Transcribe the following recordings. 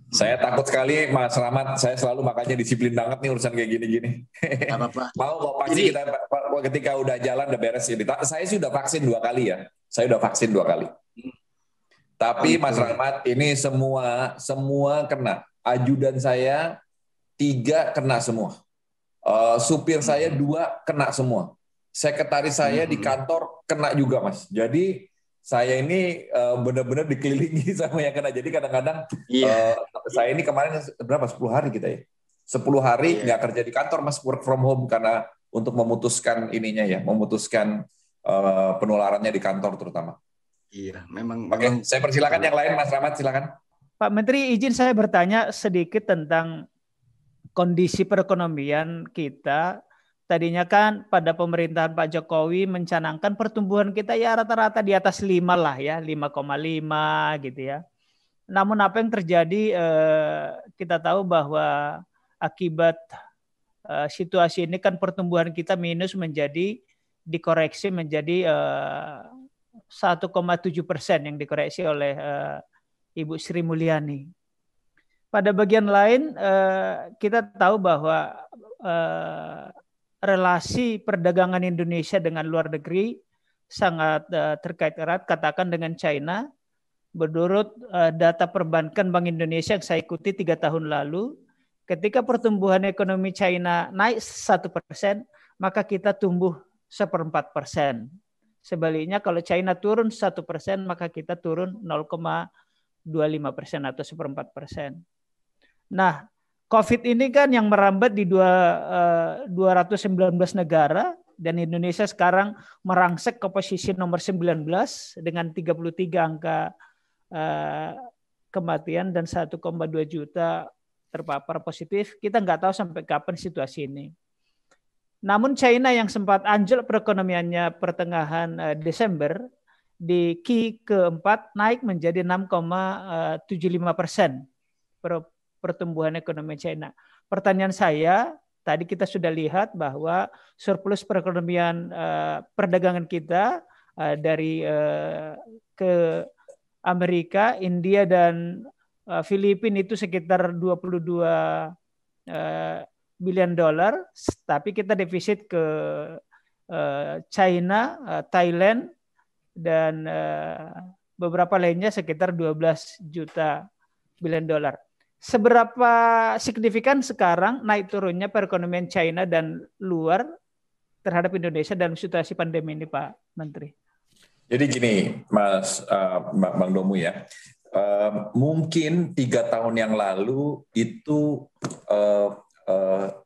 Saya takut sekali, Mas Rahmat. Saya selalu makanya disiplin banget nih urusan kayak gini-gini. Nggak apa-apa. Mau kok pasti Jadi kita ketika udah jalan udah beres ini. Saya sih udah vaksin 2 kali ya. Saya udah vaksin 2 kali. oh Tapi Mas gitu. Rahmat ini semua kena. Ajudan saya 3 kena semua. Supir saya Mhm. 2 kena semua. Sekretaris saya di Mhm. kantor kena juga, Mas. Jadi saya ini benar-benar dikelilingi sama yang kena. Jadi kadang-kadang Iya, saya ini kemarin berapa? 10 hari kita ya. 10 hari iya, nggak kerja di kantor, Mas, work from home karena untuk memutuskan ininya ya, memutuskan penularannya di kantor terutama. iya. Memang, Oke, memang saya persilakan perlu. yang lain, Mas Rahmat, silakan. Pak Menteri, izin saya bertanya sedikit tentang kondisi perekonomian kita. Tadinya kan pada pemerintahan Pak Jokowi mencanangkan pertumbuhan kita ya rata-rata di atas 5 lah ya, 5,5 gitu ya. Namun apa yang terjadi, kita tahu bahwa akibat situasi ini kan pertumbuhan kita minus menjadi dikoreksi menjadi 1,7% yang dikoreksi oleh Ibu Sri Mulyani. Pada bagian lain kita tahu bahwa relasi perdagangan Indonesia dengan luar negeri sangat terkait erat, katakan dengan China. Menurut data perbankan Bank Indonesia yang saya ikuti 3 tahun lalu, ketika pertumbuhan ekonomi China naik 1%, maka kita tumbuh 1/4%. Sebaliknya kalau China turun 1%, maka kita turun 0,25% atau 1/4%. Nah, COVID ini kan yang merambat di 219 negara dan Indonesia sekarang merangsek ke posisi nomor 19 dengan 33 angka kematian dan 1,2 juta terpapar positif. Kita nggak tahu sampai kapan situasi ini. Namun China yang sempat anjlok perekonomiannya pertengahan Desember di Q keempat naik menjadi 6,75% pertumbuhan ekonomi China. Pertanyaan saya, tadi kita sudah lihat bahwa surplus perekonomian perdagangan kita dari ke Amerika, India, dan Filipina itu sekitar 22 bilion dolar, tapi kita defisit ke China, Thailand, dan beberapa lainnya sekitar 12 juta bilion dolar. Seberapa signifikan sekarang naik turunnya perekonomian China dan luar terhadap Indonesia dalam situasi pandemi ini, Pak Menteri? Jadi gini, Mas Bang Domu ya, mungkin 3 tahun yang lalu itu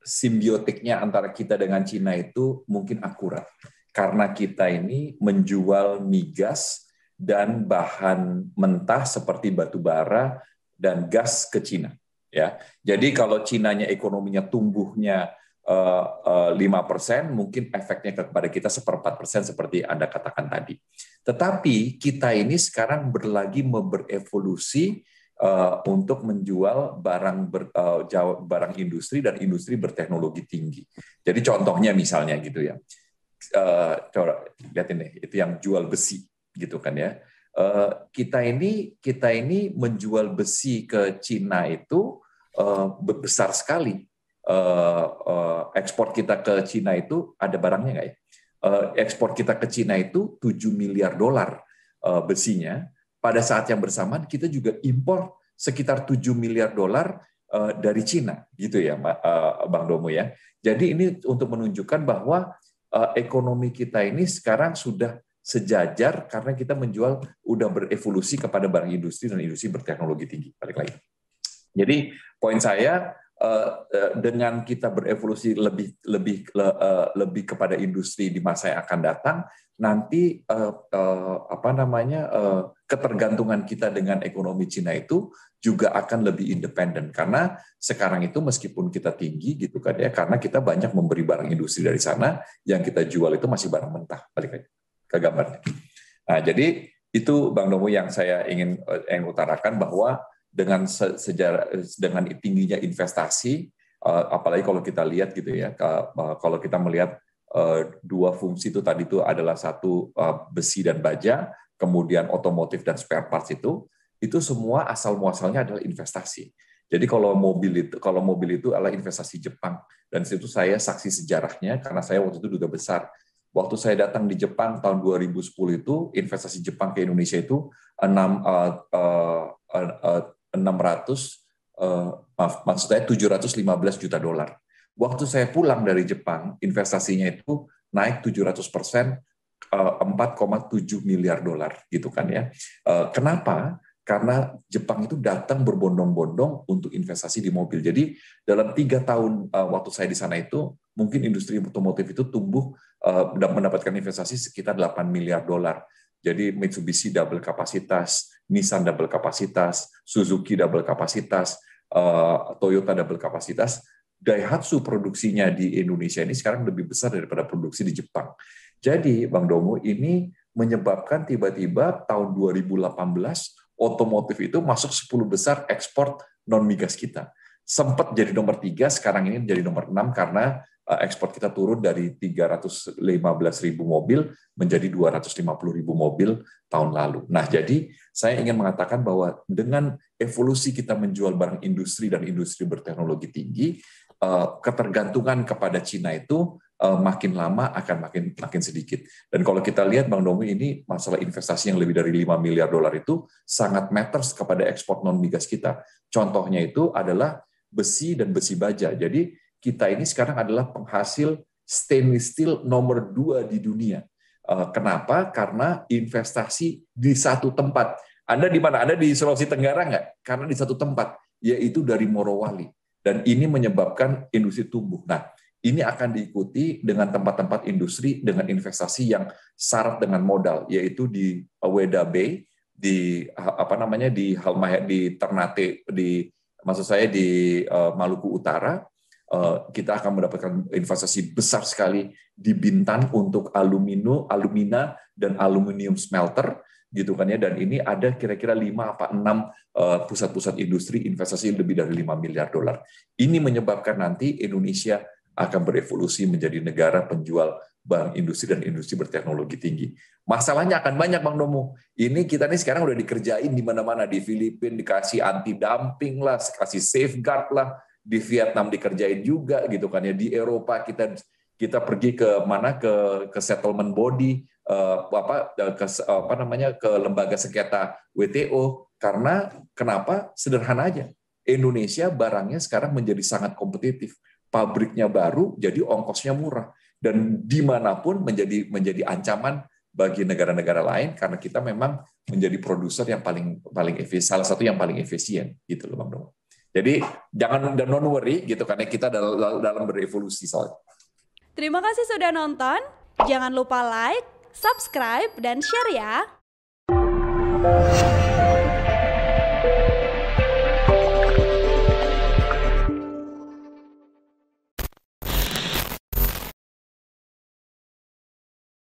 simbiotiknya antara kita dengan Cina itu mungkin akurat. Karena kita ini menjual migas dan bahan mentah seperti batu bara dan gas ke Cina. Ya, jadi kalau Cinanya ekonominya tumbuhnya 5%, mungkin efeknya kepada kita 1/4% seperti Anda katakan tadi. Tetapi kita ini sekarang berevolusi untuk menjual barang industri dan industri berteknologi tinggi. Jadi contohnya misalnya gitu ya, coba lihatin deh, itu yang jual besi gitu kan ya. Kita ini menjual besi ke Cina itu besar sekali. Ekspor kita ke Cina itu ada barangnya nggak ya? Ekspor kita ke Cina itu 7 miliar dolar besinya. Pada saat yang bersamaan kita juga impor sekitar 7 miliar dolar dari Cina, gitu ya, Bang Domo ya. Jadi ini untuk menunjukkan bahwa ekonomi kita ini sekarang sudah sejajar karena kita udah berevolusi kepada barang industri dan industri berteknologi tinggi. Balik lagi. Jadi poin saya, dengan kita berevolusi lebih kepada industri di masa yang akan datang, nanti ketergantungan kita dengan ekonomi Cina itu juga akan lebih independen, karena sekarang itu meskipun kita tinggi gitu kan ya, karena kita banyak memberi barang industri dari sana, yang kita jual itu masih barang mentah. Balik lagi ke gambarnya. Nah, jadi itu Bang Domo yang saya ingin utarakan, bahwa dengan tingginya investasi, apalagi kalau kita lihat gitu ya, kalau kita melihat 2 fungsi itu tadi itu adalah satu besi dan baja, kemudian otomotif dan spare parts itu semua asal muasalnya adalah investasi. Jadi kalau mobil itu adalah investasi Jepang, dan situ saya saksi sejarahnya karena saya waktu itu duta besar. Waktu saya datang di Jepang tahun 2010 itu investasi Jepang ke Indonesia itu 715 juta dolar. Waktu saya pulang dari Jepang, investasinya itu naik 700%, 4,7 miliar dolar, gitu kan ya. Kenapa? Karena Jepang itu datang berbondong-bondong untuk investasi di mobil. Jadi dalam 3 tahun waktu saya di sana itu, mungkin industri otomotif itu tumbuh dan mendapatkan investasi sekitar 8 miliar dolar. Jadi Mitsubishi double kapasitas, Nissan double kapasitas, Suzuki double kapasitas, Toyota double kapasitas. Daihatsu produksinya di Indonesia ini sekarang lebih besar daripada produksi di Jepang. Jadi Bang Domo, ini menyebabkan tiba-tiba tahun 2018 otomotif itu masuk 10 besar ekspor non-migas kita. Sempat jadi nomor 3, sekarang ini jadi nomor 6 karena ekspor kita turun dari 315.000 mobil menjadi 250.000 mobil tahun lalu. Nah, jadi saya ingin mengatakan bahwa dengan evolusi kita menjual barang industri dan industri berteknologi tinggi, ketergantungan kepada Cina itu makin lama akan makin sedikit. Dan kalau kita lihat Bang Domi, ini masalah investasi yang lebih dari 5 miliar dolar itu sangat matters kepada ekspor non-migas kita. Contohnya itu adalah besi dan besi baja. Jadi kita ini sekarang adalah penghasil stainless steel nomor 2 di dunia. Kenapa? Karena investasi di satu tempat. Anda di mana? Anda di Sulawesi Tenggara nggak? Karena di satu tempat, yaitu dari Morowali. Dan ini menyebabkan industri tumbuh. Nah, ini akan diikuti dengan tempat-tempat industri dengan investasi yang syarat dengan modal, yaitu di Weda Bay, di Halmahera, di Ternate, maksud saya di Maluku Utara. Kita akan mendapatkan investasi besar sekali di Bintan untuk alumina dan aluminium smelter, gitu kan ya. Dan ini ada kira-kira 5 apa 6 pusat-pusat industri investasi lebih dari 5 miliar dolar. Ini menyebabkan nanti Indonesia akan berevolusi menjadi negara penjual barang industri dan industri berteknologi tinggi. Masalahnya akan banyak, Bang Domo. Ini kita nih sekarang udah dikerjain di mana-mana. Di Filipina dikasih anti dumping lah, kasih safeguard lah. Di Vietnam dikerjain juga, gitu kan ya. Di Eropa kita pergi ke mana, ke settlement body, ke lembaga sengketa WTO. Karena kenapa? Sederhana aja. Indonesia barangnya sekarang menjadi sangat kompetitif. Pabriknya baru, jadi ongkosnya murah. Dan dimanapun menjadi ancaman bagi negara-negara lain, karena kita memang menjadi produser yang paling efisien, salah satu yang paling efisien, gitu loh Bang Domo. Jadi don't worry, gitu, karena kita dalam berevolusi soalnya. Terima kasih sudah nonton. Jangan lupa like, subscribe, dan share ya.